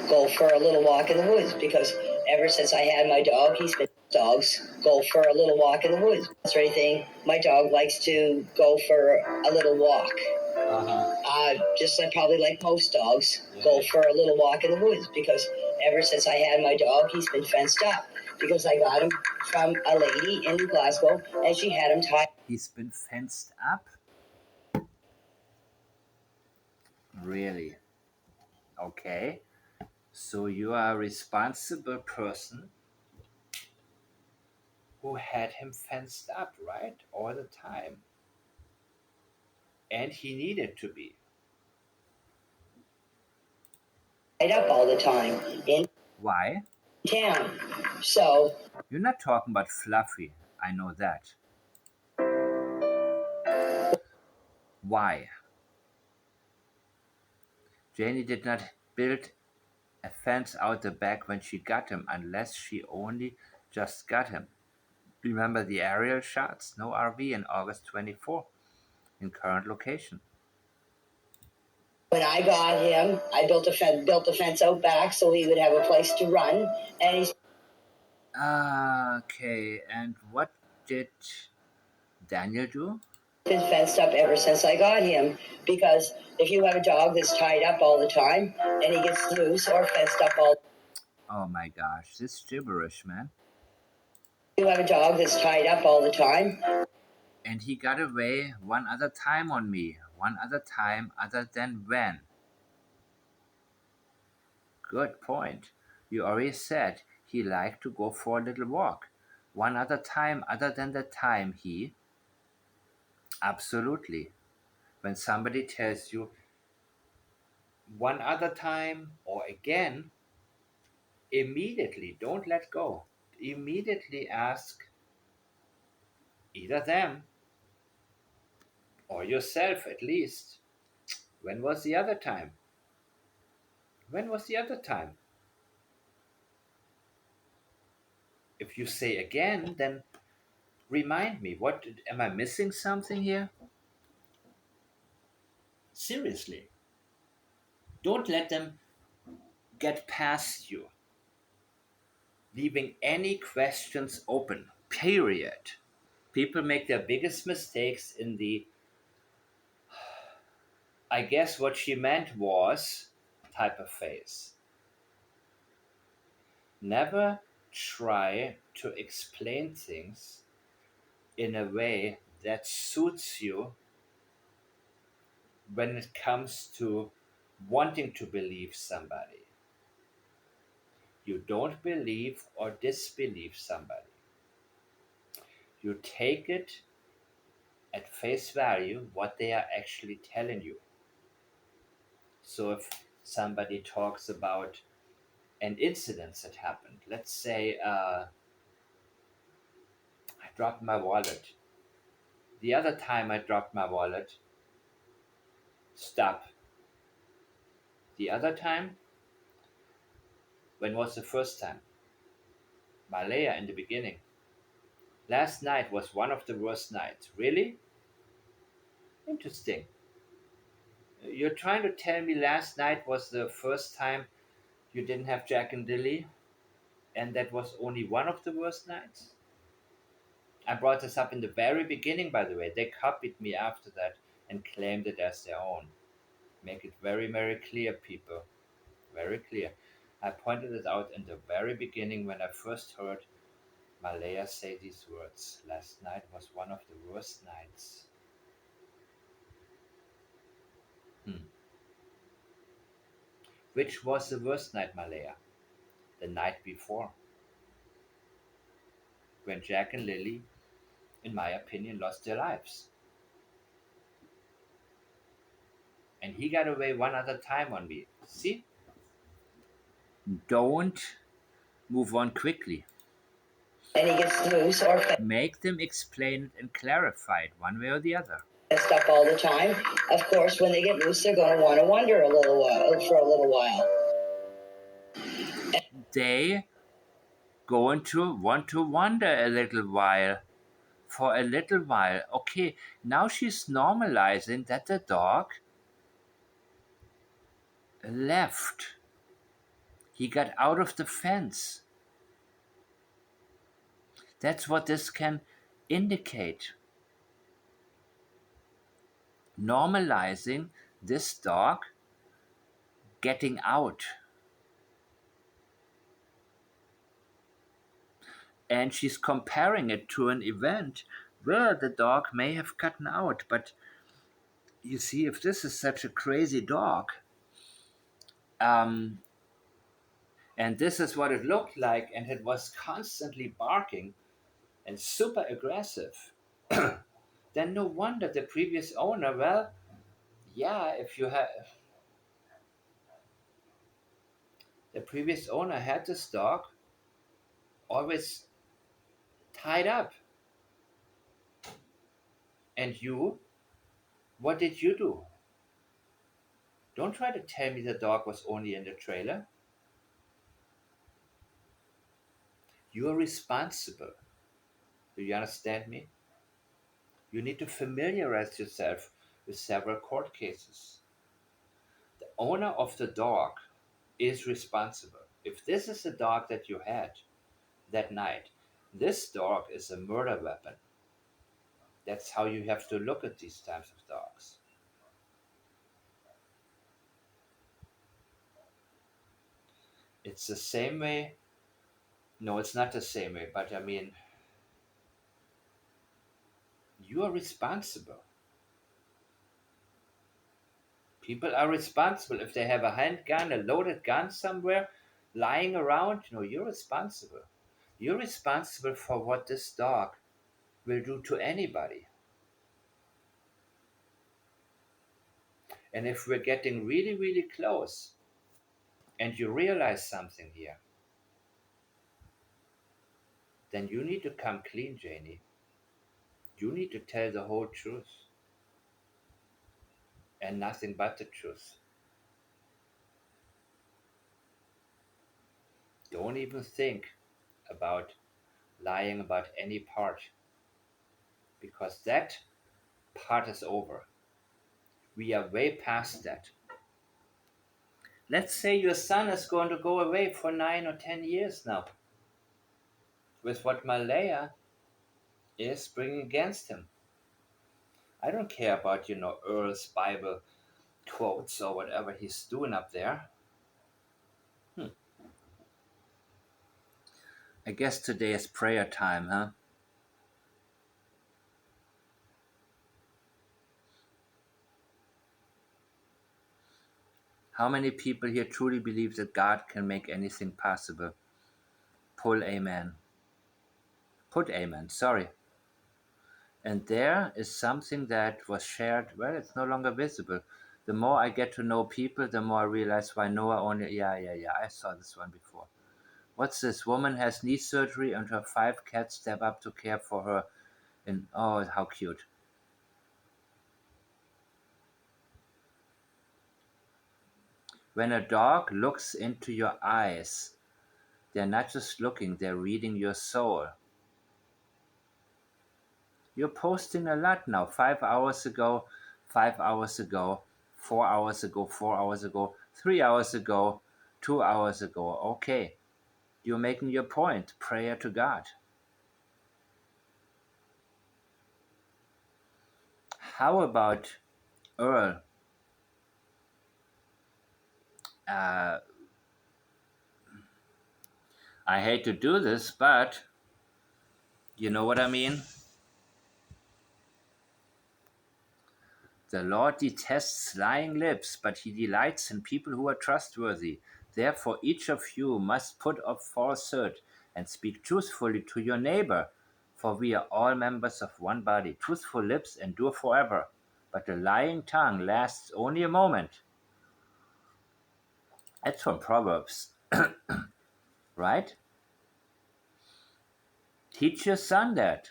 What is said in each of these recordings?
go for a little walk in the woods because ever since I had my dog, he's been dogs go for a little walk in the woods or anything. My dog likes to go for a little walk. Just like probably like most dogs, go for a little walk in the woods because ever since I had my dog, he's been fenced up because I got him from a lady in Glasgow and she had him tied. He's been fenced up? Really? Okay. So you are a responsible person who had him fenced up, right? All the time. And he needed to be. Tied up all the time in Why? town. So You're not talking about Fluffy. I know that. Why? Janie did not build a fence out the back when she got him unless she only just got him. Remember the aerial shots? No RV in August 24 in current location. when I got him, I built a fence out back so he would have a place to run, and he's Okay, and what did Daniel do? been fenced up ever since I got him. Because if you have a dog that's tied up all the time and he gets loose or fenced up all, Oh my gosh, this gibberish, man. you have a dog that's tied up all the time. And he got away one other time on me. One other time other than when? Good point. You already said he liked to go for a little walk. One other time other than the time he. Absolutely. When somebody tells you one other time or again, immediately don't let go. Immediately ask either them or yourself at least, when was the other time? When was the other time? If you say again, then remind me. What am I missing something here? Seriously. Don't let them get past you, leaving any questions open. Period. People make their biggest mistakes in the I guess what she meant was type of phase. Never try to explain things in a way that suits you when it comes to wanting to believe somebody. You don't believe or disbelieve somebody. You take it at face value what they are actually telling you. So if somebody talks about an incident that happened, let's say I dropped my wallet. The other time I dropped my wallet, stop. The other time, when was the first time? Malaya in the beginning. Last night was one of the worst nights. Really? Interesting. You're trying to tell me last night was the first time you didn't have Jack and Dilly, and that was only one of the worst nights? I brought this up in the very beginning, by the way. They copied me after that and claimed it as their own. Make it very, very clear, people. Very clear. I pointed it out in the very beginning when I first heard Malaya say these words. Last night was one of the worst nights. Which was the worst night, Malaya? The night before. When Jack and Lily, in my opinion, lost their lives. And he got away one other time on me. See? Don't move on quickly. And he gets loose or Make them explain it and clarify it one way or the other. fenced up all the time. Of course, when they get loose, they're going to want to wander a little while for a little while. They going to want to wander a little while. For a little while. Okay, now she's normalizing that the dog left. He got out of the fence. That's what this can indicate. Normalizing this dog getting out. And she's comparing it to an event where the dog may have gotten out. But you see, if this is such a crazy dog, and this is what it looked like, and it was constantly barking and super aggressive, then no wonder the previous owner, well, yeah, if you have the previous owner had this dog always tied up. And you, what did you do? Don't try to tell me the dog was only in the trailer. You are responsible. Do you understand me? You need to familiarize yourself with several court cases. The owner of the dog is responsible. If this is the dog that you had that night, this dog is a murder weapon. That's how you have to look at these types of dogs. It's the same way. No, it's not the same way, but I mean, you are responsible. People are responsible. If they have a handgun, a loaded gun somewhere lying around, you're responsible. You're responsible for what this dog will do to anybody. And if we're getting really, really close and you realize something here, then you need to come clean, Janie. You need to tell the whole truth and nothing but the truth. Don't even think about lying about any part, because that part is over. We are way past that. Let's say your son is going to go away for 9 or 10 years now, with what Malaya is bringing against him. I don't care about, Earl's Bible quotes or whatever he's doing up there. I guess today is prayer time, huh? How many people here truly believe that God can make anything possible? Pull amen. Put amen, sorry. And there is something that was shared, well, it's no longer visible. The more I get to know people, the more I realize why Noah only, yeah, I saw this one before. What's this? Woman has knee surgery and her 5 cats step up to care for her. And oh, how cute. When a dog looks into your eyes, they're not just looking, they're reading your soul. You're posting a lot now. 5 hours ago, 5 hours ago, 4 hours ago, 4 hours ago, 3 hours ago, 2 hours ago. Okay, you're making your point. Prayer to God. How about Earl? I hate to do this, but you know what I mean? The Lord detests lying lips, but he delights in people who are trustworthy. Therefore, each of you must put off falsehood and speak truthfully to your neighbor, for we are all members of one body. Truthful lips endure forever, but a lying tongue lasts only a moment. That's from Proverbs, right? Teach your son that.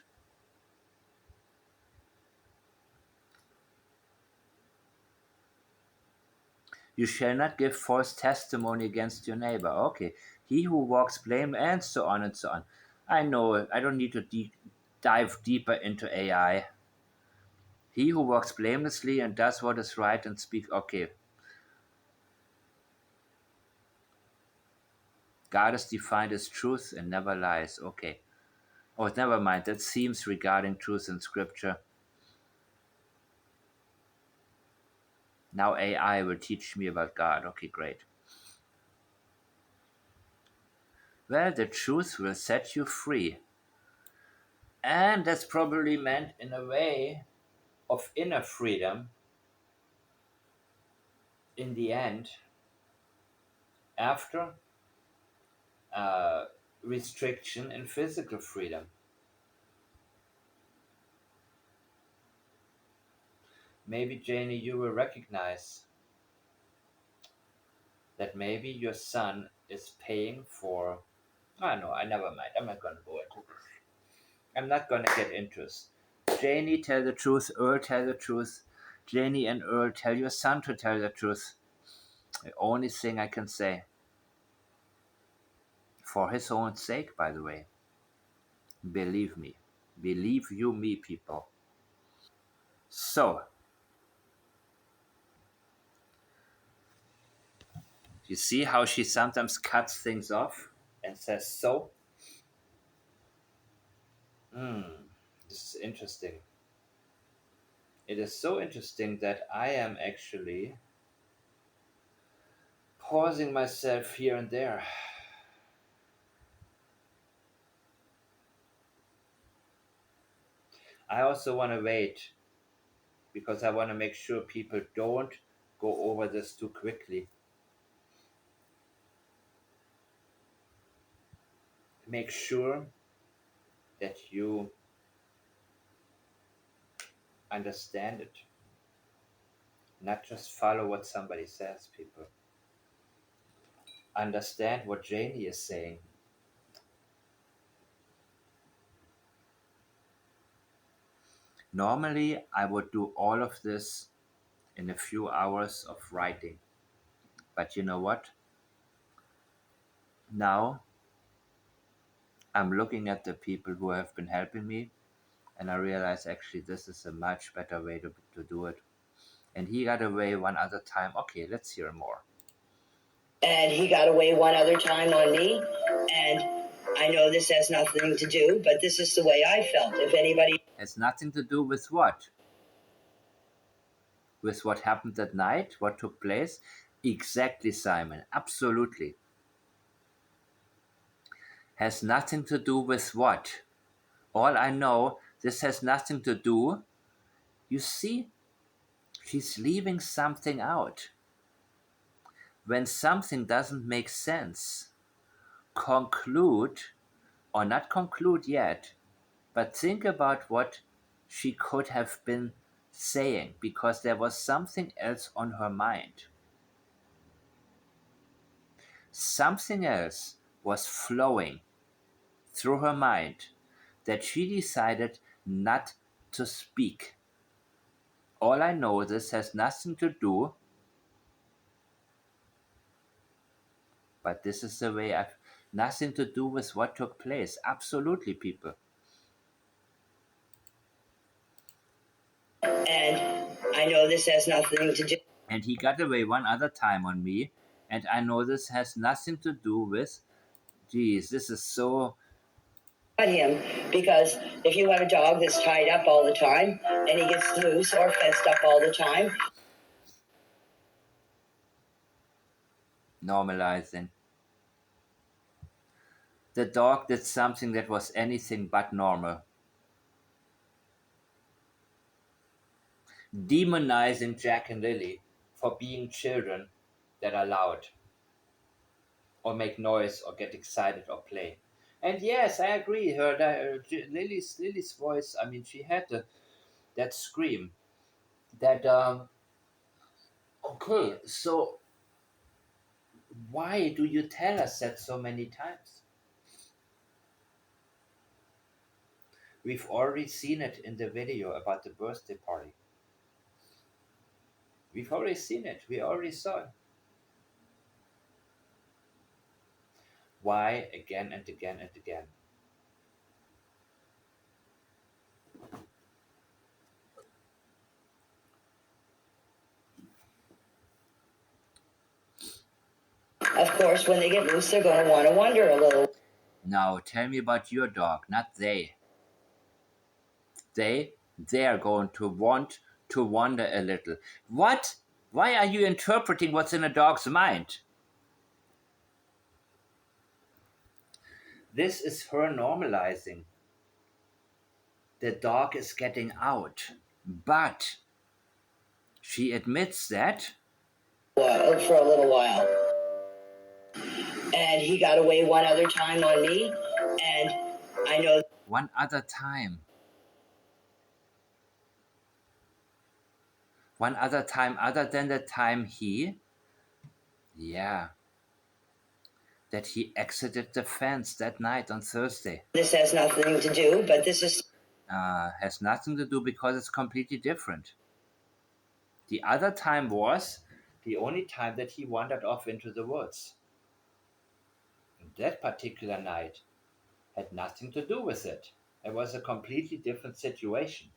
You shall not give false testimony against your neighbor. Okay. He who walks blame, and so on and so on. I know I don't need to dive deeper into AI. He who walks blamelessly and does what is right and speaks. Okay. God is defined as truth and never lies. Okay. Oh, never mind. That seems regarding truth in scripture. Now AI will teach me about God. Okay, great. Well, the truth will set you free. And that's probably meant in a way of inner freedom in the end, after restriction and physical freedom. Maybe, Janie, you will recognize that maybe your son is paying for. Oh, no, I never mind. I'm not going to go into this. I'm not going to get into this. Janie, tell the truth. Earl, tell the truth. Janie and Earl, tell your son to tell the truth. The only thing I can say. For his own sake, by the way. Believe me. Believe you me, people. So, you see how she sometimes cuts things off and says so? This is interesting. It is so interesting that I am actually pausing myself here and there. I also want to wait because I want to make sure people don't go over this too quickly. Make sure that you understand it, not just follow what somebody says, people. Understand what Janie is saying. Normally, I would do all of this in a few hours of writing. But you know what? Now I'm looking at the people who have been helping me, and I realize actually this is a much better way to do it. And he got away one other time. Okay, let's hear more. And he got away one other time on me. And I know this has nothing to do, but this is the way I felt. If anybody Has nothing to do with what? With what happened that night? What took place? Exactly, Simon. Absolutely. Has nothing to do with what? All I know, this has nothing to do. You see, she's leaving something out. When something doesn't make sense, conclude, or not conclude yet, but think about what she could have been saying because there was something else on her mind. Something else was flowing through her mind that she decided not to speak. All I know, this has nothing to do, but this is the way I've nothing to do with what took place. Absolutely, people. and I know this has nothing to do. And he got away one other time on me, and I know this has nothing to do with. Geez, this is so. Him because if you have a dog that's tied up all the time and he gets loose or fenced up all the time, Normalizing. The dog did something that was anything but normal. Demonizing Jack and Lily for being children that are loud or make noise or get excited or play. And yes, I agree. Lily's voice. I mean, she had that scream. That okay. So why do you tell us that so many times? We've already seen it in the video about the birthday party. We've already seen it. We already saw it. Why again and again and again? Of course, when they get loose, they're going to want to wander a little. Now, tell me about your dog, not they. They are going to want to wander a little. What? Why are you interpreting what's in a dog's mind? This is her normalizing. The dog is getting out. But she admits that For a little while. And he got away one other time on me. And I know. one other time. One other time other than the time that he exited the fence that night on Thursday. This has nothing to do, but this is. Has nothing to do because it's completely different. The other time was the only time that he wandered off into the woods. That particular night had nothing to do with it. It was a completely different situation.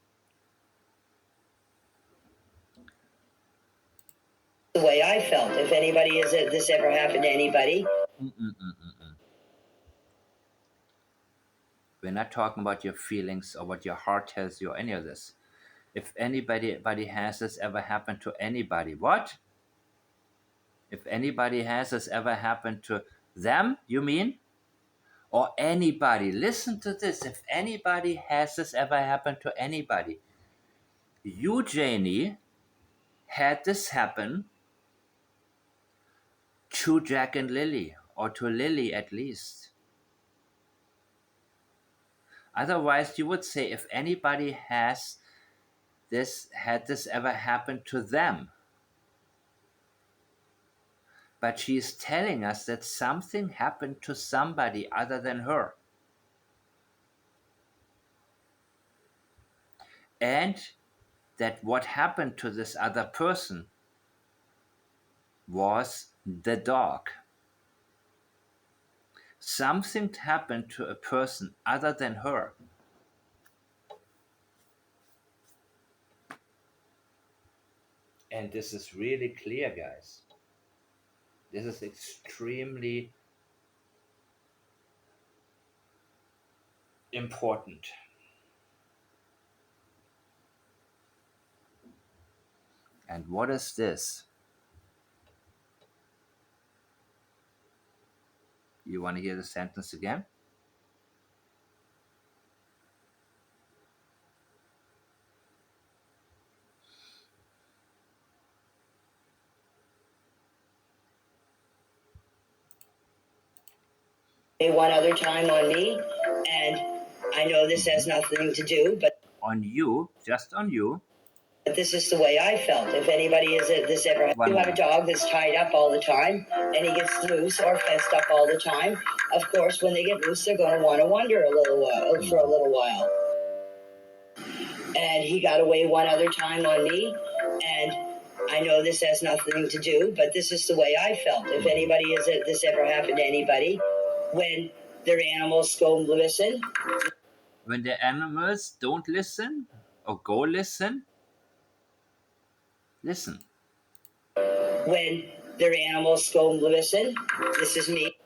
The way I felt. If anybody is, this ever happened to anybody. We're not talking about your feelings or what your heart tells you or any of this. If anybody has this ever happened to anybody, what? If anybody has this ever happened to them, you mean? Or anybody. Listen to this. If anybody has this ever happened to anybody. You, Janie, had this happen to Jack and Lily, or to Lily at least. Otherwise, you would say if anybody had this ever happened to them. But she's telling us that something happened to somebody other than her. And that what happened to this other person was the dog. Something happened to a person other than her. And this is really clear, guys. This is extremely important. And what is this? You want to hear the sentence again? One other time on me, and I know this has nothing to do, but on you, just on you. But this is the way I felt. If anybody is this ever, you have a dog that's tied up all the time, and he gets loose or fenced up all the time. Of course, when they get loose, they're going to want to wander a little while for a little while. And he got away one other time on me, and I know this has nothing to do, but this is the way I felt. If anybody is this ever happened to anybody, when their animals go listen. When the animals don't listen or go listen, listen. When their animals go listen, this is me.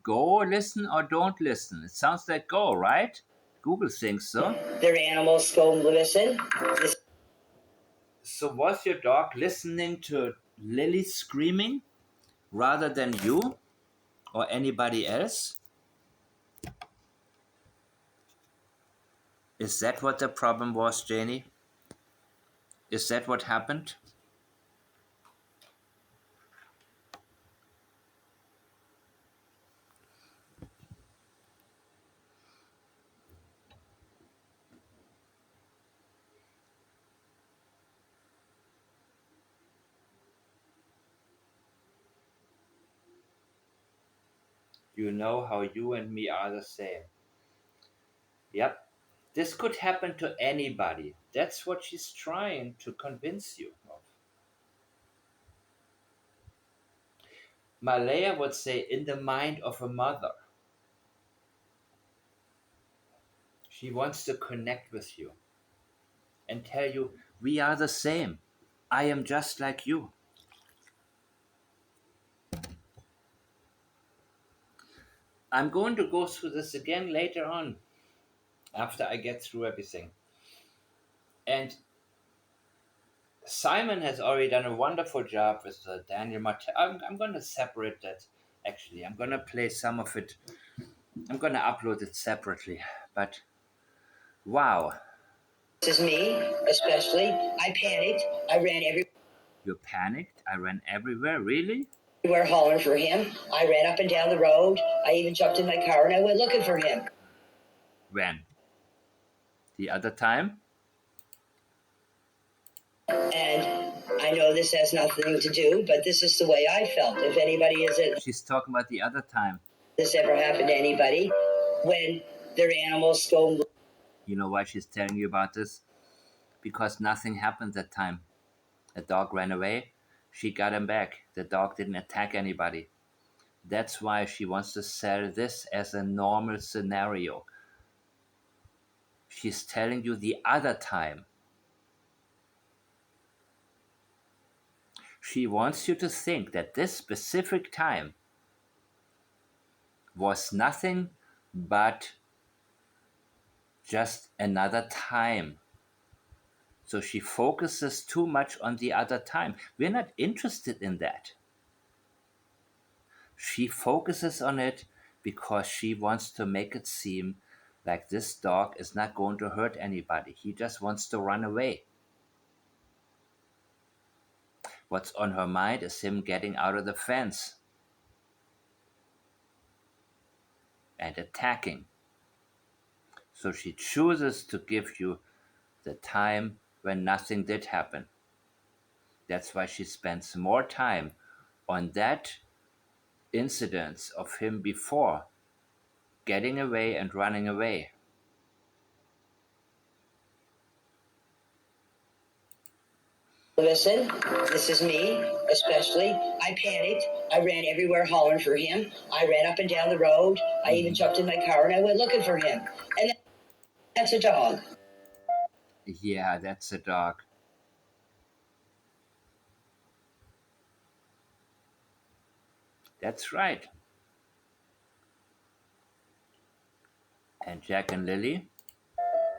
Go, listen, or don't listen. It sounds like go, right? Google thinks so. Their animals go listen. So was your dog listening to Lily screaming rather than you or anybody else? Is that what the problem was, Janie? Is that what happened? You know how you and me are the same. Yep. This could happen to anybody. That's what she's trying to convince you of. Malaya would say, in the mind of a mother. She wants to connect with you and tell you, we are the same. I am just like you. I'm going to go through this again later on after I get through everything. And Simon has already done a wonderful job with Daniel Martel. I'm going to separate that actually. I'm going to play some of it. I'm going to upload it separately. But wow. This is me, especially. I panicked. I ran You panicked? I ran everywhere? Really? everywhere hollering for him. I ran up and down the road. I even jumped in my car and I went looking for him. When? The other time? And I know this has nothing to do, but this is the way I felt. If anybody is it, She's talking about the other time. this ever happened to anybody, when their animals go. You know why she's telling you about this? Because nothing happened that time. The dog ran away. She got him back. The dog didn't attack anybody. That's why she wants to sell this as a normal scenario. She's telling you the other time. She wants you to think that this specific time was nothing but just another time. So she focuses too much on the other time. We're not interested in that. She focuses on it because she wants to make it seem like this dog is not going to hurt anybody. He just wants to run away. What's on her mind is him getting out of the fence and attacking. So she chooses to give you the time when nothing did happen. That's why she spends more time on that incidents of him before getting away and running away. Listen, this is me, especially. I panicked. I ran everywhere hollering for him. I ran up and down the road. I even jumped in my car and I went looking for him. And that's a dog. Yeah, that's a dog. That's right. And Jack and Lily?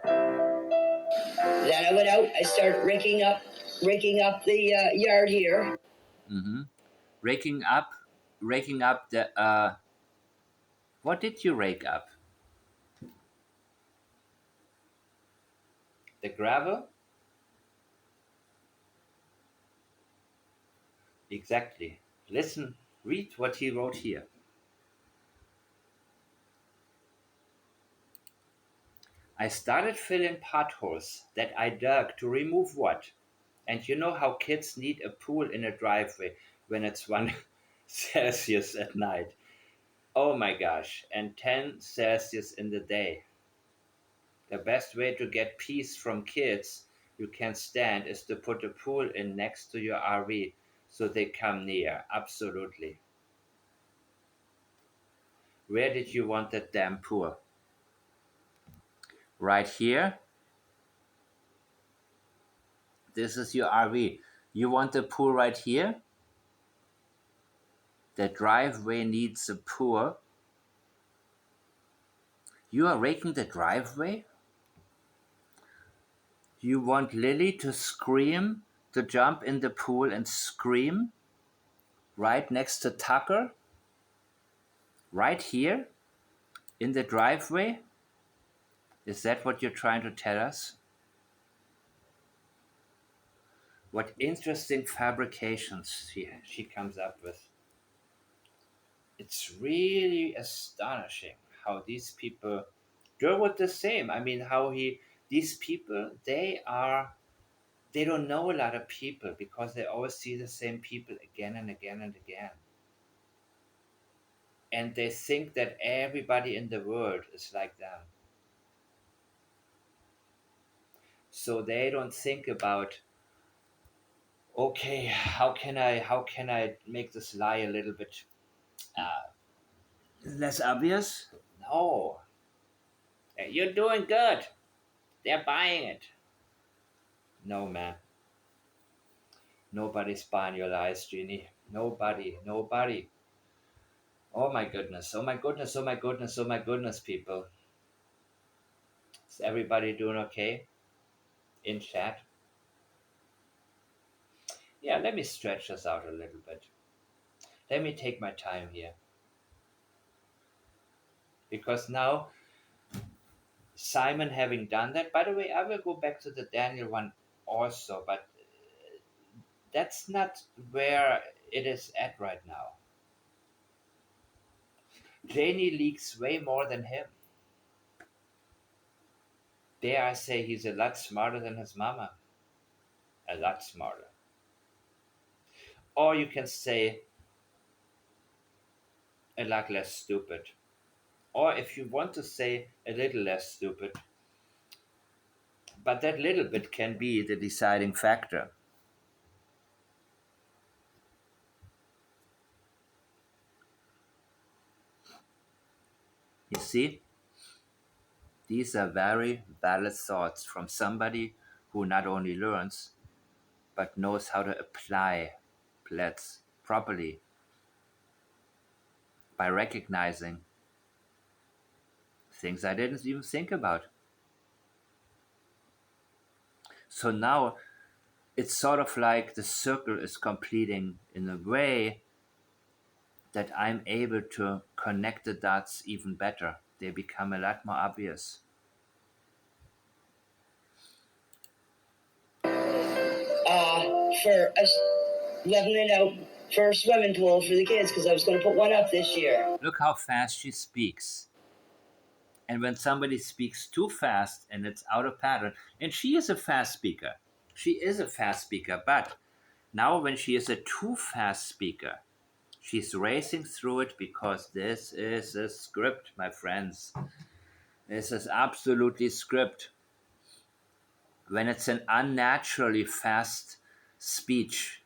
Then I went out. I started raking up the yard here. Mm-hmm. Raking up the, what did you rake up? The gravel? Exactly. Listen, read what he wrote here. I started filling potholes that I dug to remove what? And you know how kids need a pool in a driveway when it's 1 Celsius at night. Oh my gosh, and 10 Celsius in the day. The best way to get peace from kids you can stand is to put a pool in next to your RV so they come near. Absolutely. Where did you want that damn pool? Right here? This is your RV. You want the pool right here? The driveway needs a pool. You are raking the driveway? You want Lily to scream, to jump in the pool and scream? Right next to Tucker? Right here? In the driveway? Is that what you're trying to tell us? What interesting fabrications she comes up with. It's really astonishing how these people, Durwood the same. I mean, these people, they don't know a lot of people because they always see the same people again and again and again. And they think that everybody in the world is like them. So they don't think about, okay, how can I make this lie a little bit less obvious? No. You're doing good. They're buying it. No, man. Nobody's buying your lies, Jeannie. Nobody. Oh my goodness, oh my goodness, oh my goodness, oh my goodness, people. Is everybody doing okay in chat? Yeah, let me stretch this out a little bit. Let me take my time here. Because now, Simon having done that, by the way, I will go back to the Daniel one also, but that's not where it is at right now. Janie leaks way more than him. Dare I say he's a lot smarter than his mama. A lot smarter. Or you can say a lot less stupid. Or if you want to say a little less stupid, but that little bit can be the deciding factor. You see, these are very valid thoughts from somebody who not only learns, but knows how to apply plats properly by recognizing things I didn't even think about. So now it's sort of like the circle is completing in a way that I'm able to connect the dots even better. They become a lot more obvious. For us leveling out for a swimming pool for the kids because I was going to put one up this year. Look how fast she speaks. And when somebody speaks too fast and it's out of pattern, and she is a fast speaker, but now when she is a too fast speaker, she's racing through it because this is a script, my friends. This is absolutely script. When it's an unnaturally fast speech,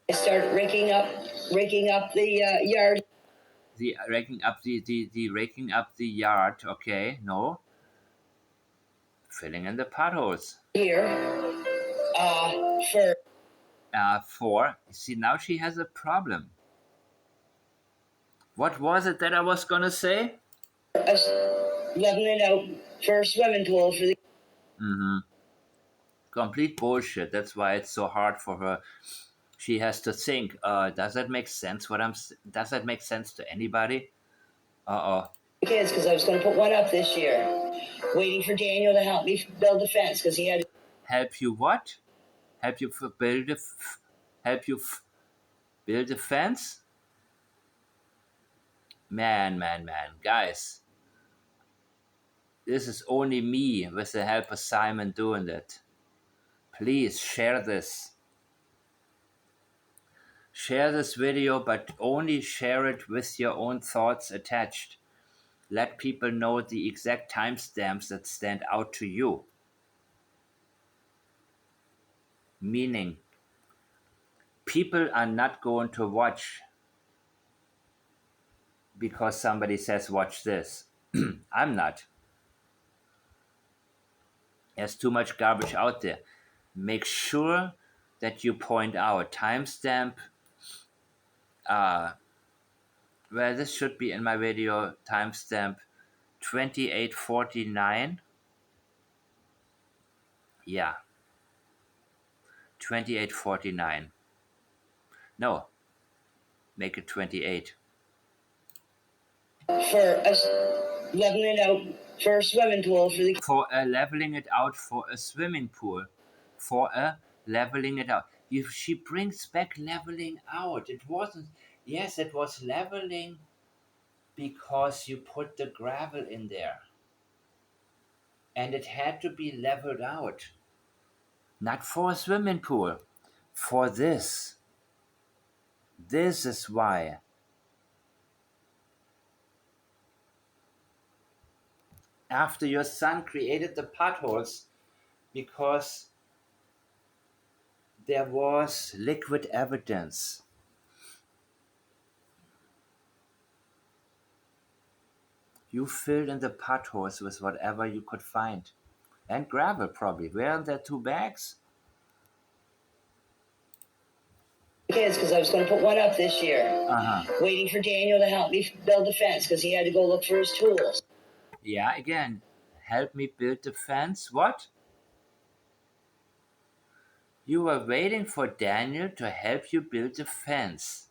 I started raking up the yard. the raking up the yard. Okay, no, filling in the potholes. Here, for For see now she has a problem. What was it that I was gonna say? us leveling out for a swimming pool for the. Mm-hmm. Complete bullshit. That's why it's so hard for her. She has to think. Does that make sense? Does that make sense to anybody? Kids because I was going to put one up this year. Waiting for Daniel to help me build the fence because he had. Help you what? Help you build help you build a fence? Man, guys, this is only me with the help of Simon doing that. Please share this. Share this video, but only share it with your own thoughts attached. Let people know the exact timestamps that stand out to you. Meaning, people are not going to watch because somebody says, watch this. I'm not. There's too much garbage out there. Make sure that you point out timestamp. Well, this should be in my video timestamp 2849. Yeah, 2849. No, make it 28. For us leveling out for a swimming pool for the. For a leveling it out for a swimming pool. For a leveling it out. She brings back leveling out. It wasn't, yes, it was leveling because you put the gravel in there. And it had to be leveled out. Not for a swimming pool. For this. This is why. After your son created the potholes, because there was liquid evidence. You filled in the potholes with whatever you could find. And gravel, probably. Weren't there 2 bags? kids because I was going to put one up this year. Waiting for Daniel to help me build the fence because he had to go look for his tools. Yeah, again, help me build the fence. What? You were waiting for Daniel to help you build the fence.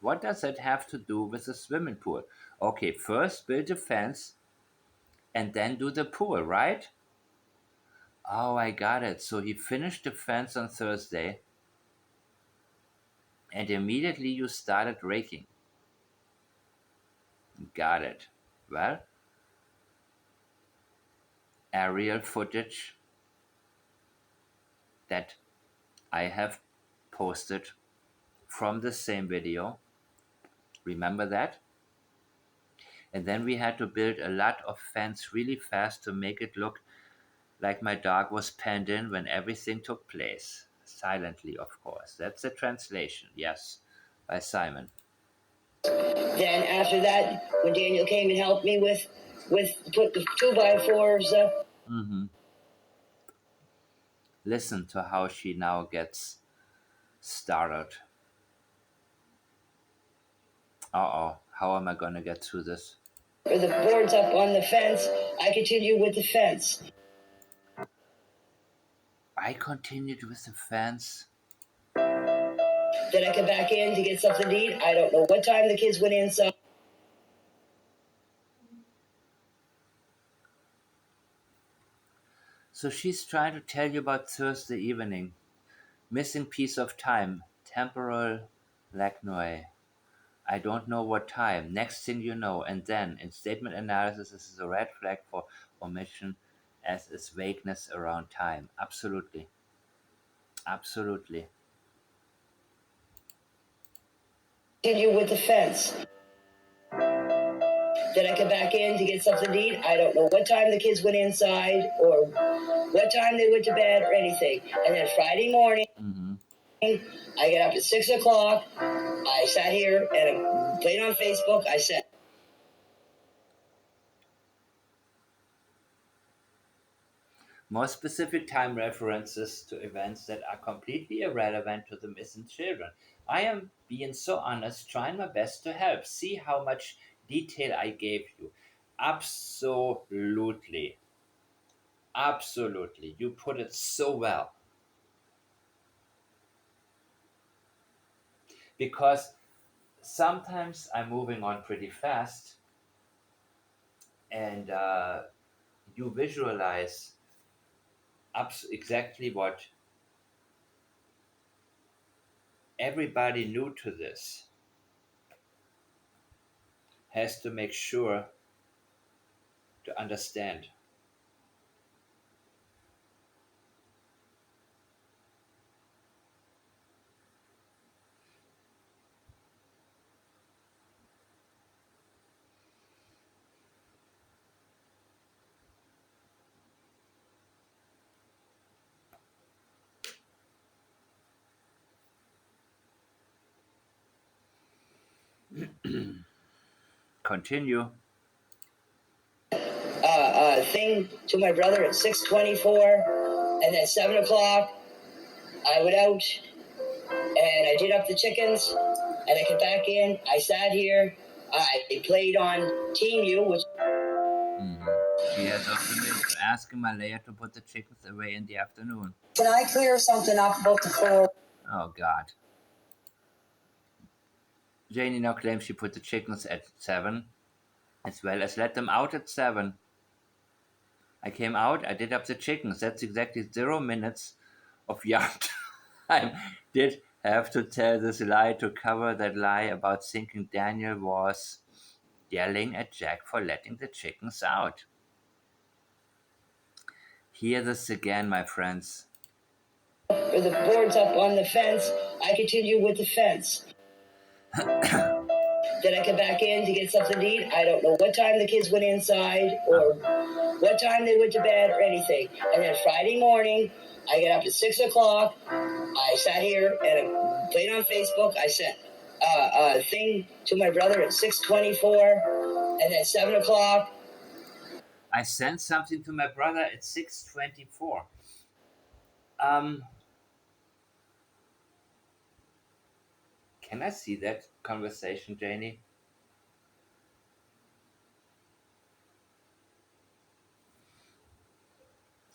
What does that have to do with the swimming pool? Okay, first build the fence and then do the pool, right? Oh, I got it. So he finished the fence on Thursday and immediately you started raking. Got it. Well, aerial footage that I have posted from the same video. Remember that? And then we had to build a lot of fence really fast to make it look like my dog was penned in when everything took place. Silently, of course. That's the translation, yes, by Simon. Then after that, when Daniel came and helped me with put the 2x4s up. Listen to how she now gets started. Uh-oh, how am I gonna get through this? For the boards up on the fence, I continued with the fence. I continued with the fence. Then I come back in to get something to eat. I don't know what time the kids went inside. So she's trying to tell you about Thursday evening. Missing piece of time. Temporal lacnoy. I don't know what time. Next thing you know, and then in statement analysis, this is a red flag for omission, as is vagueness around time. Absolutely. Absolutely. Continue with the fence. Then I come back in to get something to eat. I don't know what time the kids went inside or what time they went to bed or anything. And then Friday morning, I get up at 6 o'clock. I sat here and I played on Facebook. I said, More specific time references to events that are completely irrelevant to the missing children. I am being so honest, trying my best to help. See how much detail I gave you. Absolutely. Absolutely. You put it so well. Because sometimes I'm moving on pretty fast and you visualize exactly what everybody new to this has to make sure to understand. Continue. thing to my brother at 6:24, and then 7 o'clock, I went out and I did up the chickens, and I came back in. I sat here. I played on Team U, which. She has often been asking Malaya to put the chickens away in the afternoon. Can I clear something up about the floor? Oh, God. Janie now claims she put the chickens at 7, as well as let them out at 7. I came out, I did up the chickens. That's exactly 0 minutes of yard time. Did have to tell this lie to cover that lie about thinking Daniel was yelling at Jack for letting the chickens out. Hear this again, my friends. For the boards up on the fence, I continue with the fence. Then I come back in to get something to eat. I don't know what time the kids went inside or what time they went to bed or anything. And then Friday morning, I get up at 6 o'clock. I sat here and I played on Facebook. I sent a thing to my brother at 6:24, and then 7 o'clock. I sent something to my brother at 6:24. Can I see that conversation, Janie?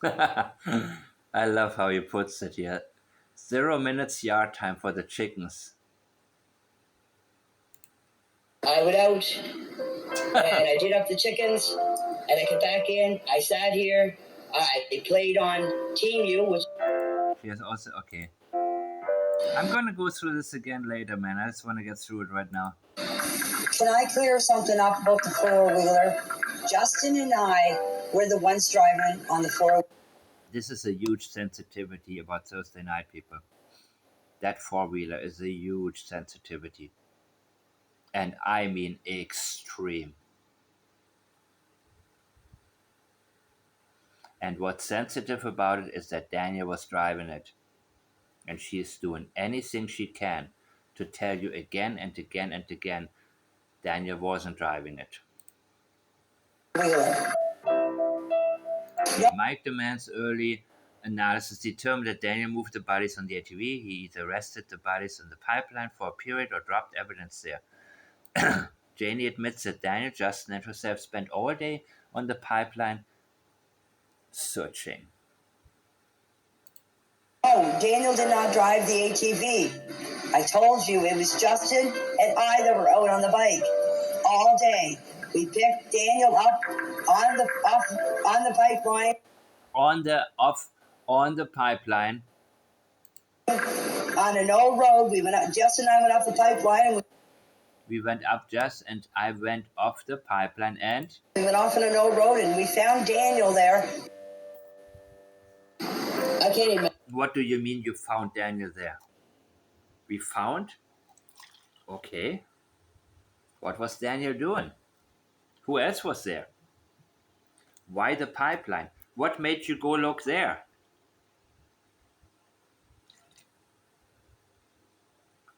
I love how he puts it here. 0 minutes yard time for the chickens. I went out and I did up the chickens and I got back in. I sat here. I played on Team U, which. Here's also okay. I'm gonna go through this again later, man. I just want to get through it right now. Can I clear something up about the four-wheeler? Justin and I were the ones driving on the four. This is a huge sensitivity about Thursday night, people. That four-wheeler is a huge sensitivity. And I mean extreme. And what's sensitive about it is that Daniel was driving it. And she is doing anything she can to tell you again and again and again Daniel wasn't driving it. Okay, Mike demands early analysis determined that Daniel moved the bodies on the ATV. He either rested the bodies in the pipeline for a period or dropped evidence there. Janie admits that Daniel, Justin, and herself spent all day on the pipeline searching. Oh, Daniel did not drive the ATV. I told you it was Justin and I that were out on the bike all day. We picked Daniel up on the pipeline. On the pipeline. On an old road, we went up. Justin and I went up the pipeline. We went up just, and I went off the pipeline, and we went off on an old road, and we found Daniel there. I can't even. What do you mean you found Daniel there? We found? Okay. What was Daniel doing? Who else was there? Why the pipeline? What made you go look there?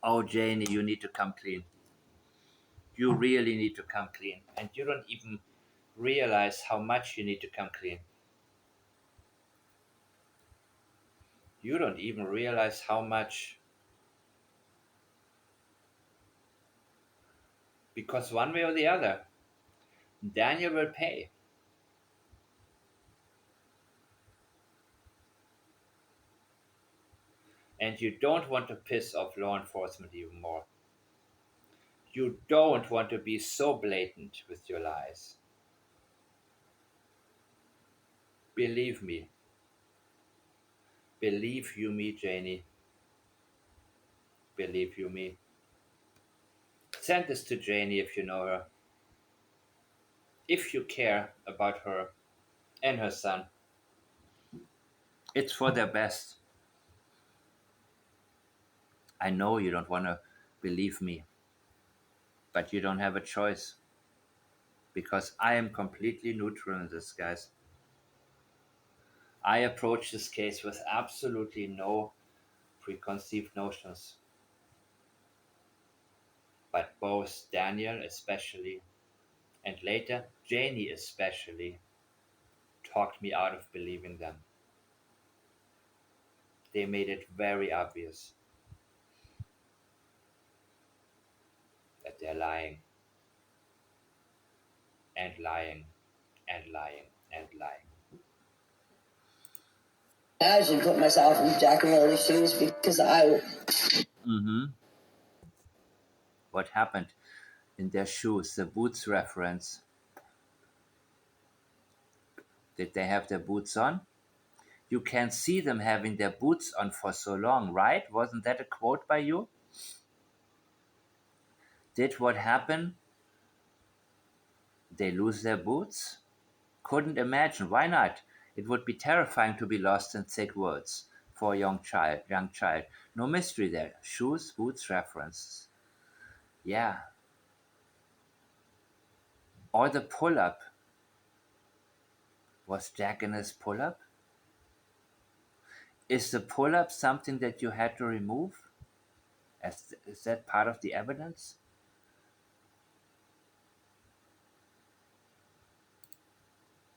Oh, Janie, you need to come clean. You really need to come clean. And you don't even realize how much you need to come clean. You don't even realize how much. Because one way or the other, Daniel will pay. And you don't want to piss off law enforcement even more. You don't want to be so blatant with your lies. Believe me. Believe you me, Janie. Believe you me. Send this to Janie if you know her. If you care about her and her son. It's for their best. I know you don't want to believe me, but you don't have a choice. Because I am completely neutral in this, guys. I approach this case with absolutely no preconceived notions. But both Daniel especially, and later Janie especially, talked me out of believing them. They made it very obvious that they're lying. And lying. And lying. And lying. I should put myself in Jack and Lily's shoes because I. What happened in their shoes? The boots reference. Did they have their boots on? You can't see them having their boots on for so long, right? Wasn't that a quote by you? Did what happen? They lose their boots? Couldn't imagine. Why not? It would be terrifying to be lost in thick woods for a young child. No mystery there. Shoes, boots, references. Yeah. Or the pull-up. Was Jack in his pull-up? Is the pull-up something that you had to remove? Is that part of the evidence?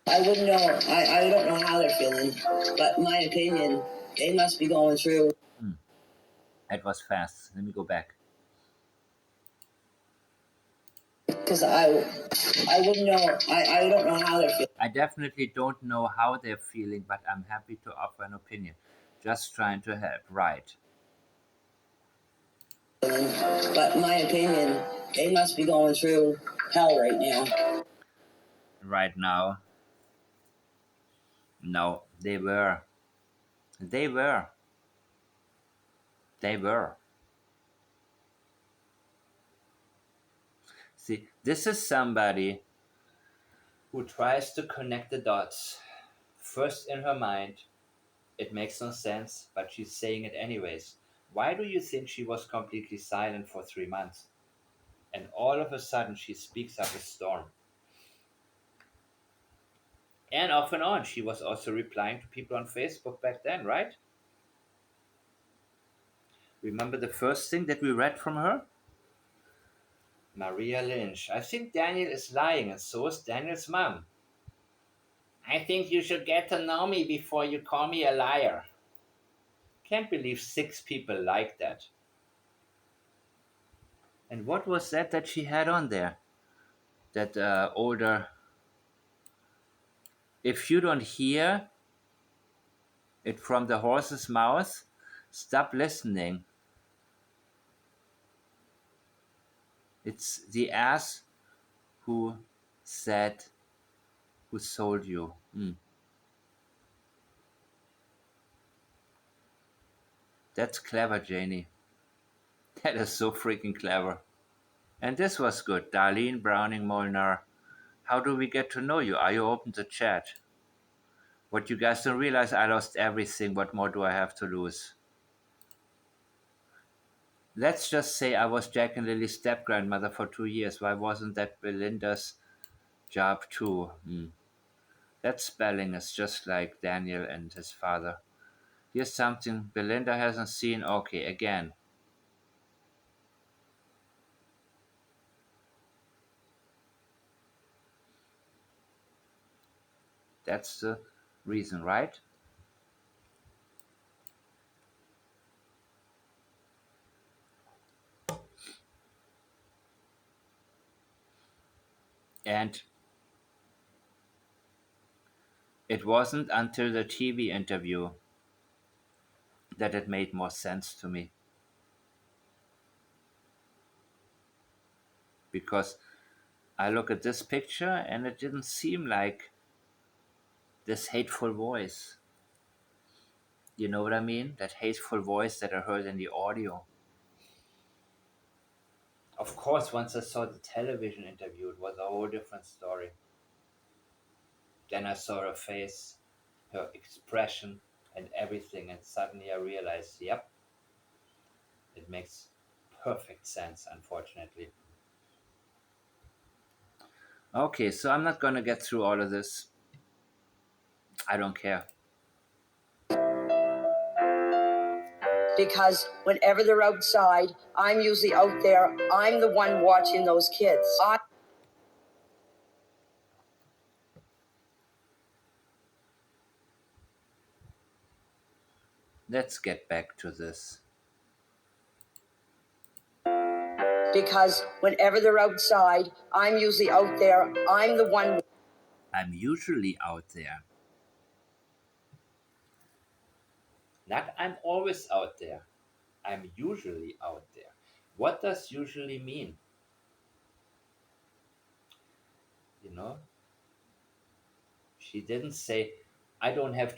I wouldn't know. I don't know how they're feeling, but in my opinion, they must be going through. It was fast. Let me go back. Because I wouldn't know. I don't know how they're feeling. I definitely don't know how they're feeling, but I'm happy to offer an opinion. Just trying to help, right? But in my opinion, they must be going through hell right now. Right now, no, they were. They were. They were. See, this is somebody who tries to connect the dots. First in her mind, it makes no sense, but she's saying it anyways. Why do you think she was completely silent for 3 months? And all of a sudden, she speaks up a storm. And off and on, she was also replying to people on Facebook back then, right? Remember the first thing that we read from her? Maria Lynch. I think Daniel is lying, and so is Daniel's mom. I think you should get to know me before you call me a liar. Can't believe 6 people like that. And what was that she had on there? That older. If you don't hear it from the horse's mouth, stop listening. It's the ass who said, who sold you. That's clever, Janie. That is so freaking clever. And this was good. Darlene Browning Molnar. How do we get to know you? Are you open to chat? What you guys don't realize, I lost everything. What more do I have to lose? Let's just say I was Jack and Lily's step grandmother for 2 years. Why wasn't that Belinda's job too? That spelling is just like Daniel and his father. Here's something Belinda hasn't seen. Okay, again. That's the reason, right? And it wasn't until the TV interview that it made more sense to me. Because I look at this picture and it didn't seem like this hateful voice. You know what I mean? That hateful voice that I heard in the audio. Of course, once I saw the television interview, it was a whole different story. Then I saw her face, her expression, and everything, and suddenly I realized, yep, it makes perfect sense, unfortunately. Okay, so I'm not gonna get through all of this. I don't care. Because whenever they're outside, I'm usually out there. I'm the one watching those kids. Let's get back to this. Because whenever they're outside, I'm usually out there. I'm the one. I'm usually out there. Not I'm always out there. I'm usually out there. What does usually mean? You know, she didn't say, I don't have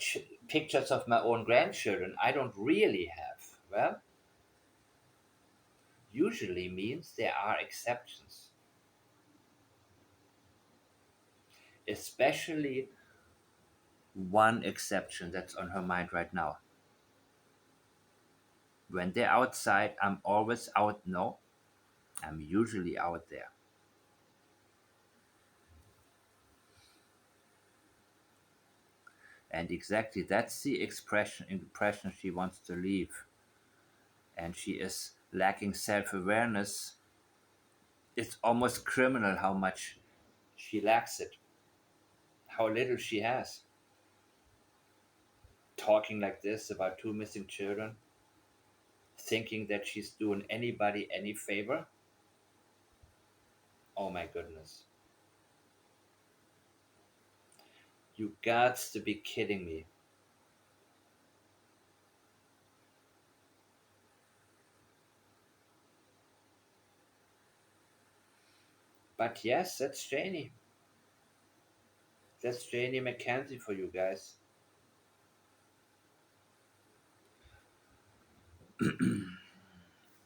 pictures of my own grandchildren. I don't really have. Well, usually means there are exceptions, especially one exception that's on her mind right now. When they're outside, I'm always out. No, I'm usually out there. And exactly that's the impression she wants to leave. And she is lacking self-awareness. It's almost criminal how much she lacks it, how little she has. Talking like this about 2 missing children, thinking that she's doing anybody any favor. Oh my goodness. You gots to be kidding me. But yes, that's Janie. That's Janie McKenzie for you guys.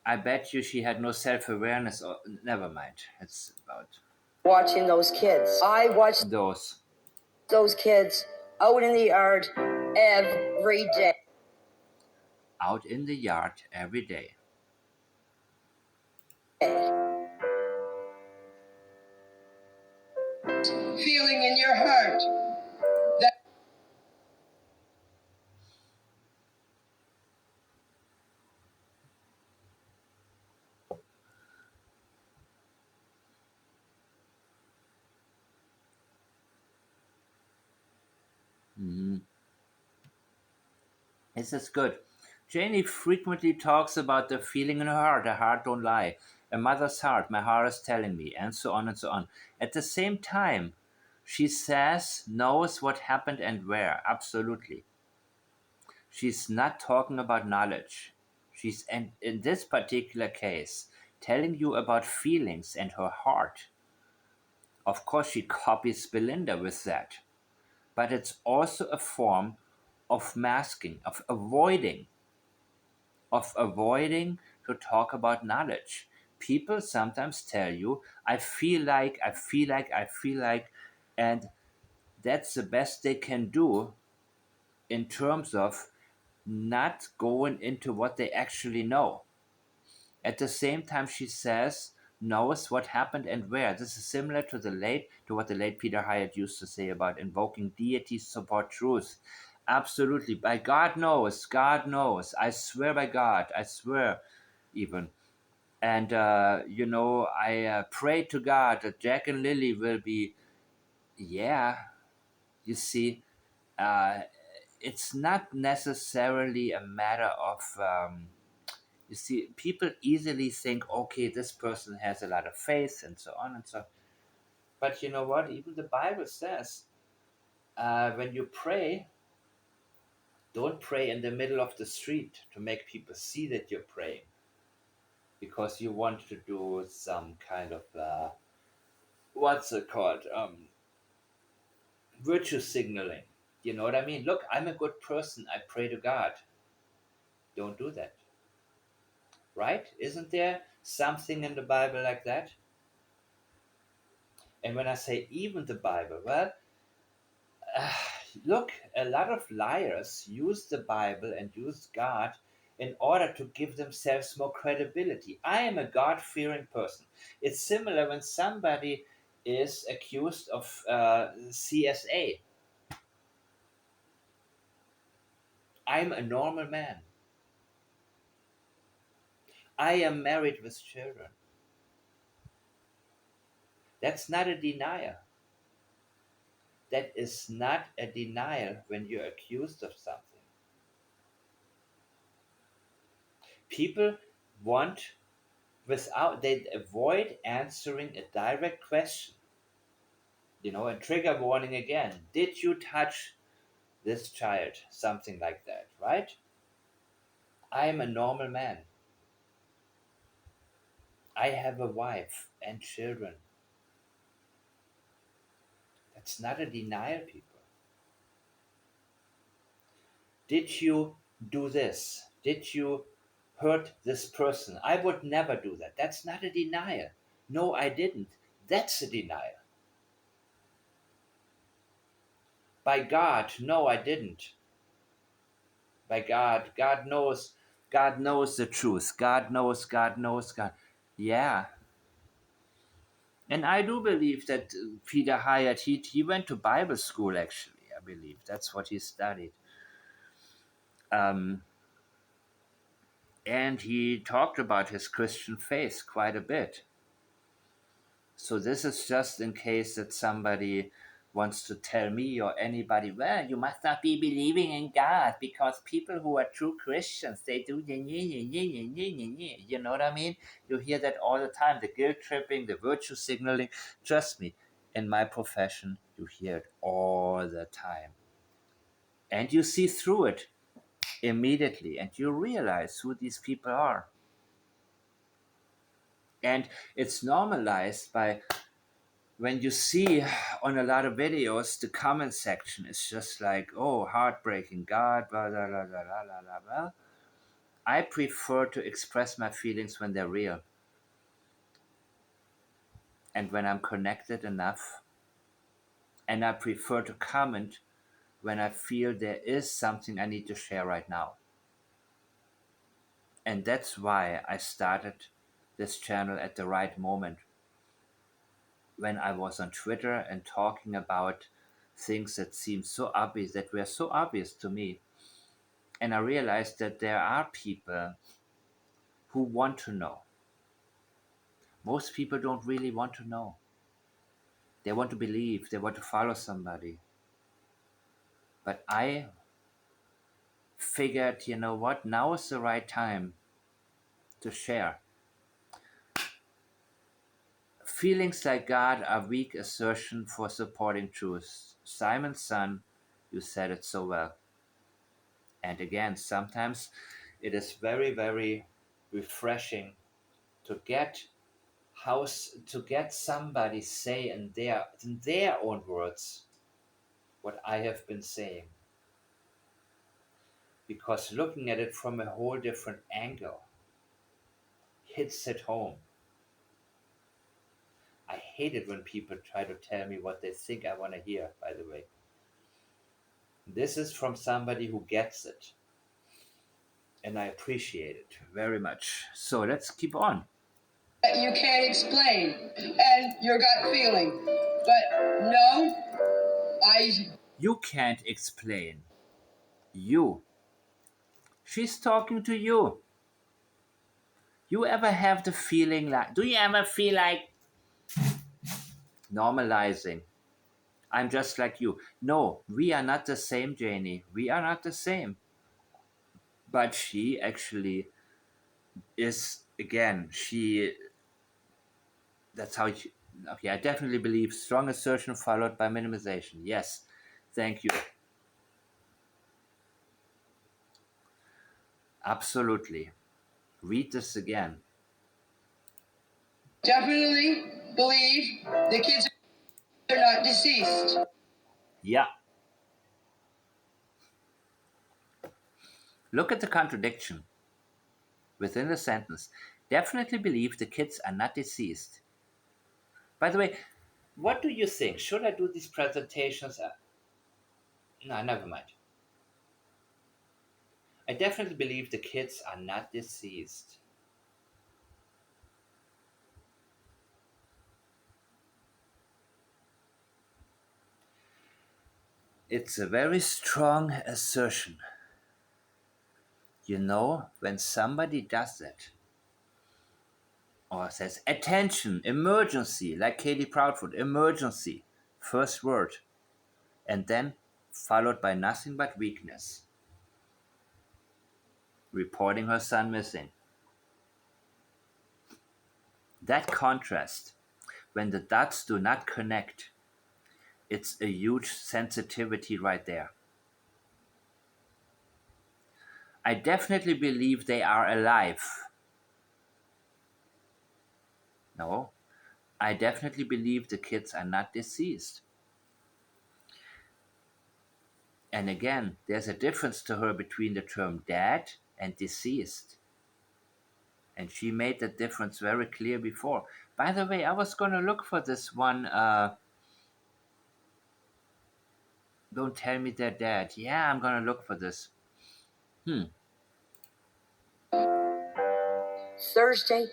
I bet you she had no self awareness, or never mind. It's about watching those kids. I watch those kids out in the yard every day. Out in the yard every day. Feeling in your heart. Mm-hmm. This is good. Janie frequently talks about the feeling in her heart don't lie. A mother's heart, my heart is telling me, and so on and so on. At the same time, she says, knows what happened and where, absolutely. She's not talking about knowledge. She's, and in this particular case, telling you about feelings and her heart. Of course, she copies Belinda with that. But it's also a form of masking, of avoiding to talk about knowledge. People sometimes tell you, I feel like, I feel like, I feel like, and that's the best they can do in terms of not going into what they actually know. At the same time, she says, knows what happened and where. This is similar to what the late Peter Hyatt used to say about invoking deity to support truth. Absolutely. By God knows, God knows. I swear by God, I swear even. And, I pray to God that Jack and Lily will be, yeah, you see, uh, it's not necessarily a matter of, you see, people easily think, okay, this person has a lot of faith and so on and so. But you know what? Even the Bible says, when you pray, don't pray in the middle of the street to make people see that you're praying, because you want to do some kind of what's it called? Virtue signaling. You know what I mean? Look, I'm a good person. I pray to God. Don't do that. Right? Isn't there something in the Bible like that? And when I say even the Bible, well, uh, look, a lot of liars use the Bible and use God in order to give themselves more credibility. I am a God fearing person. It's similar when somebody is accused of CSA. I'm a normal man. I am married with children. That's not a denial. That is not a denial when you're accused of something. People want, they avoid answering a direct question. A trigger warning again. Did you touch this child? Something like that, right? I am a normal man. I have a wife and children. That's not a denial, people. Did you do this? Did you hurt this person? I would never do that. That's not a denial. No, I didn't. That's a denial. By God, no, I didn't. By God, God knows the truth. God knows, God knows, God. Yeah. And I do believe that Peter Hyatt, he went to Bible school, actually, I believe. That's what he studied. Um, and he talked about his Christian faith quite a bit. So this is just in case that somebody wants to tell me or anybody, well, you must not be believing in God because people who are true Christians, they do, you know what I mean? You hear that all the time, the guilt tripping, the virtue signaling. Trust me, in my profession, you hear it all the time. And you see through it immediately and you realize who these people are. And it's normalized by when you see on a lot of videos, the comment section is just like, oh, heartbreaking, God, blah, blah, blah, blah, blah, blah, blah. I prefer to express my feelings when they're real and when I'm connected enough. And I prefer to comment when I feel there is something I need to share right now. And that's why I started this channel at the right moment, when I was on Twitter and talking about things that seemed so obvious, that were so obvious to me. And I realized that there are people who want to know. Most people don't really want to know. They want to believe, they want to follow somebody. But I figured, you know what, now is the right time to share. Feelings like God are weak assertion for supporting truth. Simon's son, you said it so well. And again, sometimes it is very, very refreshing to get somebody say in their own words what I have been saying. Because looking at it from a whole different angle hits it home. I hate it when people try to tell me what they think I want to hear, by the way. This is from somebody who gets it. And I appreciate it very much. So let's keep on. You can't explain, and your gut feeling. But no, You can't explain. You. She's talking to you. You ever have the feeling like, do you ever feel like normalizing? I'm just like you. No, we are not the same, Janie. We are not the same. But she actually is, again, that's how she, okay, I definitely believe strong assertion followed by minimization. Yes, thank you. Absolutely. Read this again. definitely believe the kids are not deceased. Yeah. Look at the contradiction within the sentence. Definitely believe the kids are not deceased. By the way, what do you think? Should I do these presentations? No, never mind. I definitely believe the kids are not deceased. It's a very strong assertion. You know, when somebody does that, or says, attention, emergency, like Katie Proudfoot, emergency, first word, and then followed by nothing but weakness, reporting her son missing. That contrast, when the dots do not connect, it's a huge sensitivity right there. I definitely believe they are alive. No, I definitely believe the kids are not deceased. And again, there's a difference to her between the term dead and deceased. And she made that difference very clear before. By the way, I was going to look for this one. Don't tell me they're dead. Yeah, I'm going to look for this. Thursday,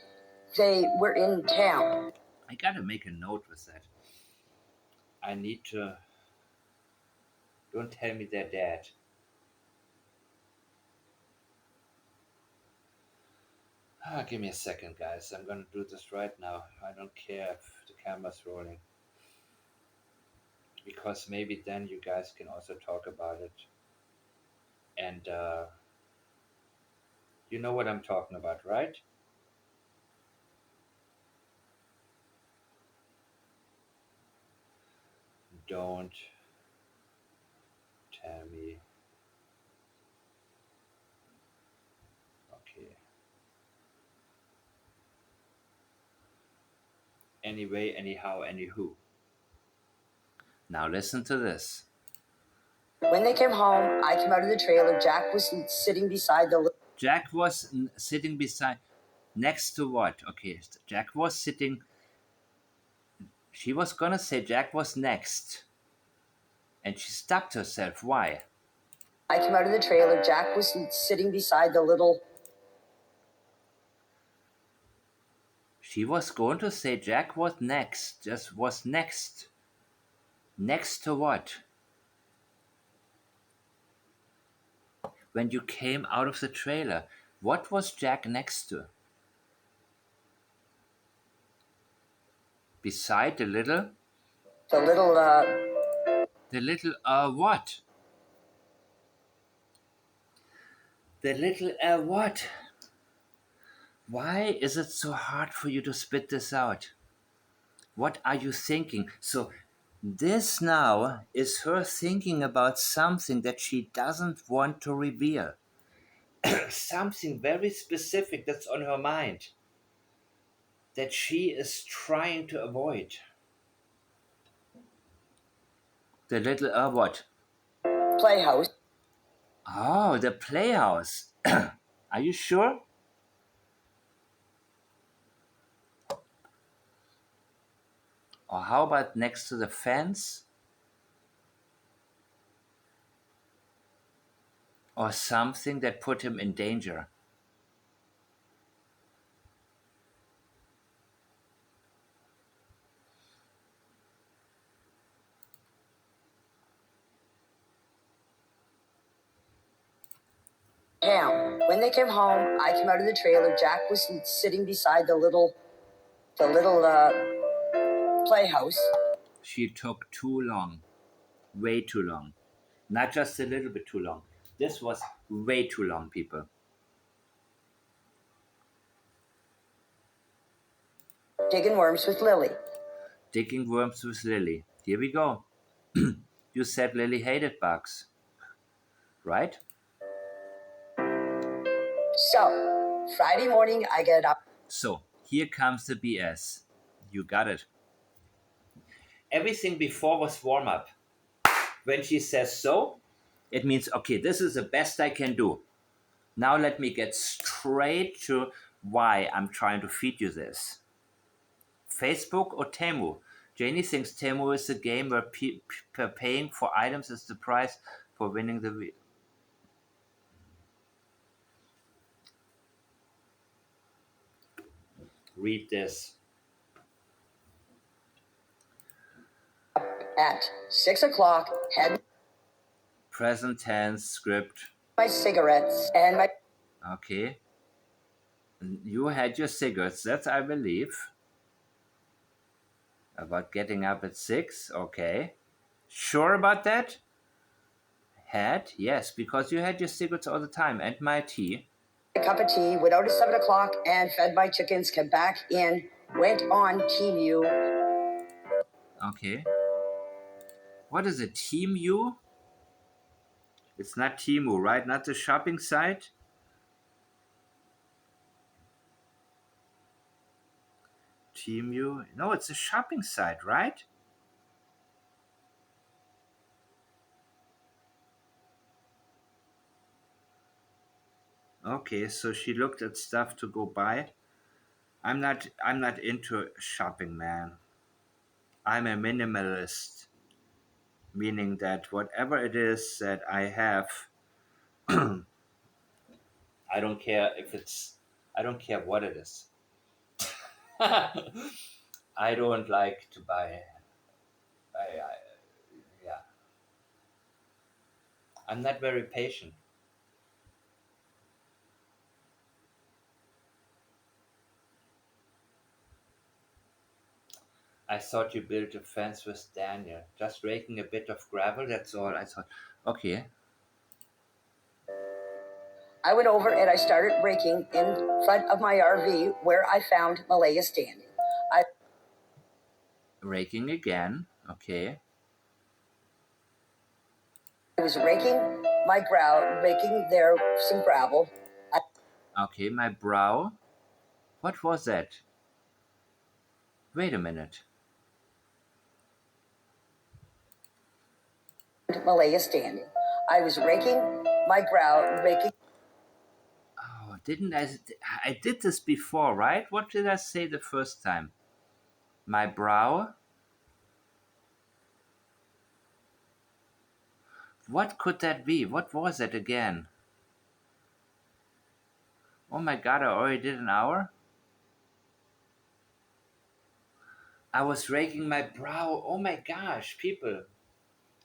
they were in town. I got to make a note with that. I need to. Don't tell me they're dead. Give me a second, guys. I'm going to do this right now. I don't care if the camera's rolling. because maybe then you guys can also talk about it. And you know what I'm talking about, right? Don't tell me. Okay. Anyway, anyhow, anywho. Now listen to this. When they came home, I came out of the trailer. Jack was sitting beside the. Jack was sitting beside. Next to what? Okay, Jack was sitting. She was gonna say Jack was next. And she stopped herself. Why? I came out of the trailer. Jack was sitting beside the little. She was going to say Jack was next. Just was next. Next to what? When you came out of the trailer, what was Jack next to? Beside the little. The little. The little what? The little what? Why is it so hard for you to spit this out? What are you thinking? So, this now is her thinking about something that she doesn't want to reveal. Something very specific that's on her mind that she is trying to avoid. The little what? Playhouse. Oh, the playhouse. Are you sure? Or how about next to the fence? Or something that put him in danger? Ham. When they came home, I came out of the trailer. Jack was sitting beside the little. Playhouse. She took too long. Way too long. Not just a little bit too long. This was way too long, people. Digging worms with Lily. Digging worms with Lily. Here we go. You said Lily hated bugs, right? So, Friday morning, I get up. So, here comes the BS. You got it. Everything before was warm up. When she says so, it means, okay, this is the best I can do. Now let me get straight to why I'm trying to feed you this. Facebook or Temu? Janie thinks Temu is a game where paying for items is the price for winning the. Read this. At 6 o'clock, had Present tense script. my cigarettes and my. Okay. You had your cigarettes, that I believe. About getting up at 6, okay. Sure about that? Had? Yes, because you had your cigarettes all the time and my tea. A cup of tea, went out at 7 o'clock and fed my chickens, came back in, went on Temu. Okay. What is it? Temu? It's not Temu, right? Not the shopping site? Temu? No, it's a shopping site, right? Okay, so she looked at stuff to go buy. I'm not into shopping, man. I'm a minimalist, meaning that whatever it is that I have, I don't care if it's, I don't care what it is. I don't like to buy. Yeah, I'm not very patient. I thought you built a fence with Daniel. Just raking a bit of gravel, that's all. I thought, okay. I went over and I started raking in front of my RV where I found Malaya standing. I Raking again, okay. was raking raking there some gravel. Okay, my brow. What was that? Wait a minute. Malaya standing. I was raking raking. Oh, didn't I did this before, right? What did I say the first time? My brow? What could that be? What was it again? Oh my god, I already did an hour? I was raking my brow. Oh my gosh, people,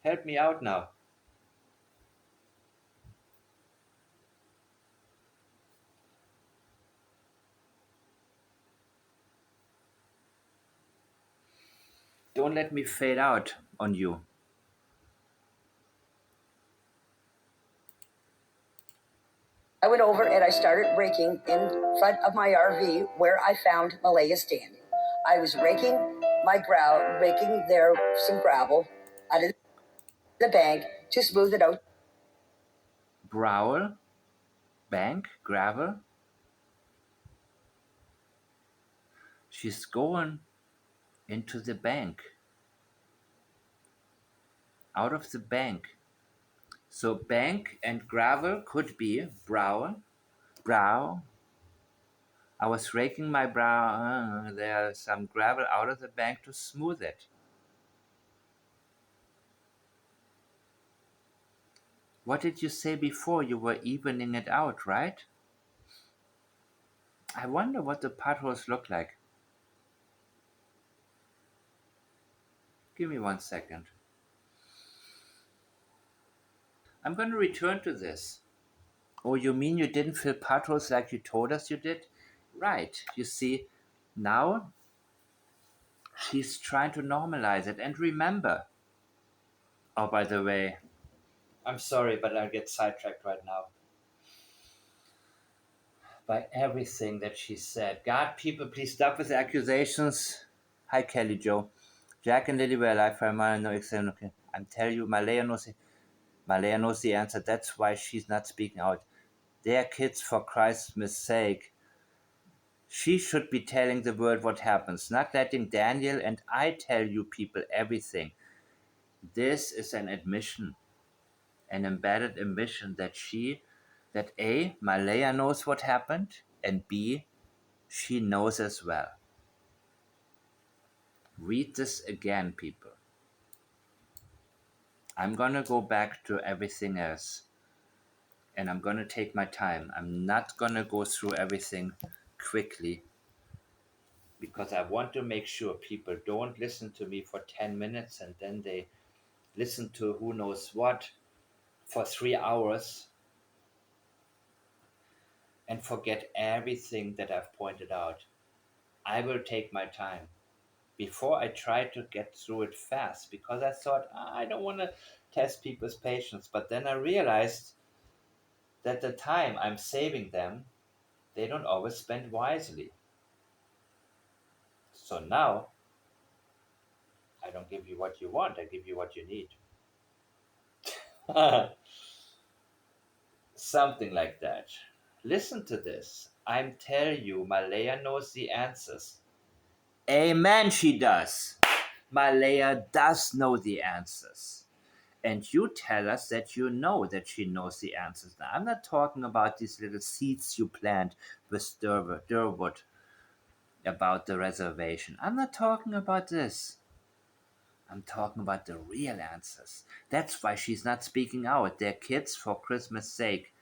help me out now. Don't let me fade out on you. I went over and I started raking in front of my RV where I found Malaya standing. I was raking raking there some gravel out of the bank to smooth it out. Browl? Bank? Gravel? She's going into the bank. Out of the bank. So bank and gravel could be brow. Brow. I was raking my brow. There's some gravel out of the bank to smooth it. What did you say before? You were evening it out, right? I wonder what the potholes look like. Give me 1 second. I'm going to return to this. Oh, you mean you didn't fill potholes like you told us you did? Right. You see, now she's trying to normalize it. And remember, oh, by the way, I'm sorry, but I'll get sidetracked right now by everything that she said. God, people, please stop with the accusations. Hi, Kelly Joe. Jack and Lily were alive for a while. No exam. Okay. I'm telling you, Malaya knows the answer. That's why she's not speaking out. They're kids, for Christ's sake. She should be telling the world what happens, not letting Daniel and I tell you people everything. This is an admission, an embedded admission that A, Malaya knows what happened, and B, she knows as well. Read this again, people. I'm gonna go back to everything else, and I'm gonna take my time. I'm not gonna go through everything quickly because I want to make sure people don't listen to me for 10 minutes and then they listen to who knows what for 3 hours and forget everything that I've pointed out. I will take my time. Before I tried to get through it fast because I thought, I don't want to test people's patience. But then I realized that the time I'm saving them, they don't always spend wisely. So now, I don't give you what you want, I give you what you need. Something like that. Listen to this. I'm telling you, Malaya knows the answers. Amen, she does. Malaya does know the answers. And you tell us that you know that she knows the answers. Now, I'm not talking about these little seeds you plant with Durwood about the reservation. I'm not talking about this. I'm talking about the real answers. That's why she's not speaking out. They're kids for Christmas sake.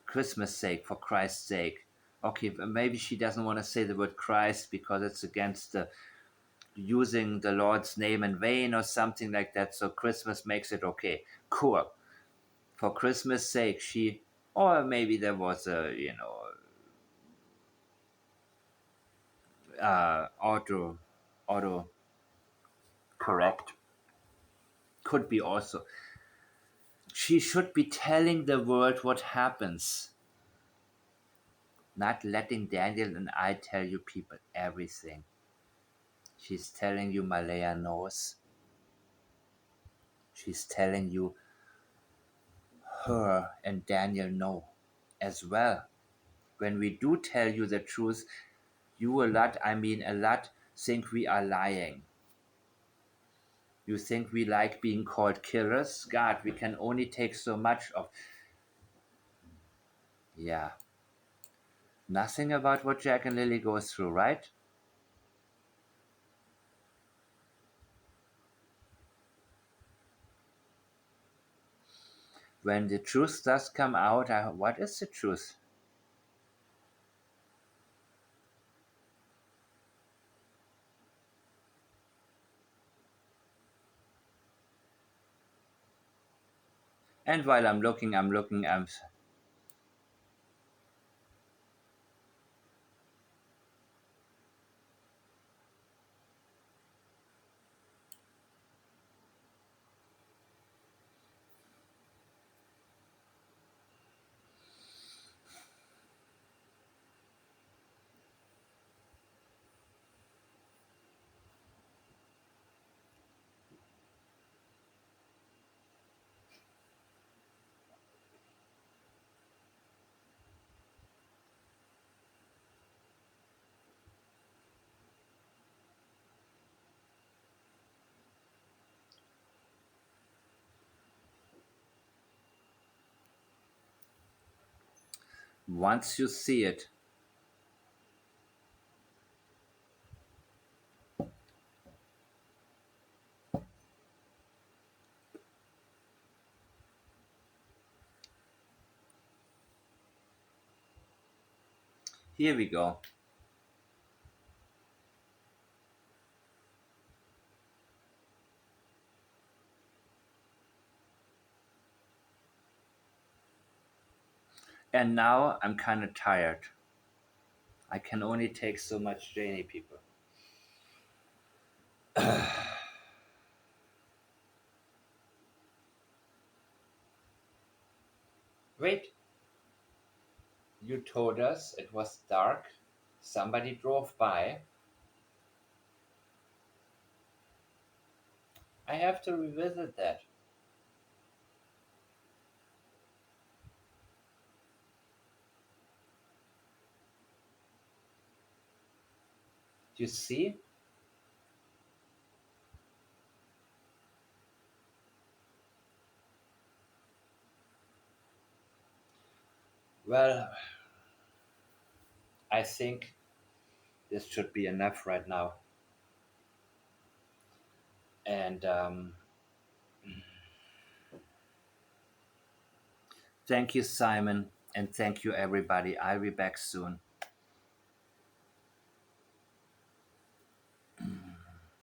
Christmas sake, for Christ's sake. Okay, maybe she doesn't want to say the word Christ because it's against the using the Lord's name in vain or something like that. So Christmas makes it okay. Cool. For Christmas sake, she, or maybe there was a, auto auto correct. Could be also. She should be telling the world what happens, not letting Daniel and I tell you people everything. She's telling you Malaya knows. She's telling you her and Daniel know as well. When we do tell you the truth, you a lot, think we are lying. You think we like being called killers? God, we can only take so much of. Yeah. Nothing about what Jack and Lily goes through, right? When the truth does come out, what is the truth? And while I'm looking, once you see it, here we go. And now I'm kind of tired. I can only take so much, Janie, people. Wait, you told us it was dark. Somebody drove by. I have to revisit that. You see? Well, I think this should be enough right now. And thank you, Simon, and thank you, everybody. I'll be back soon.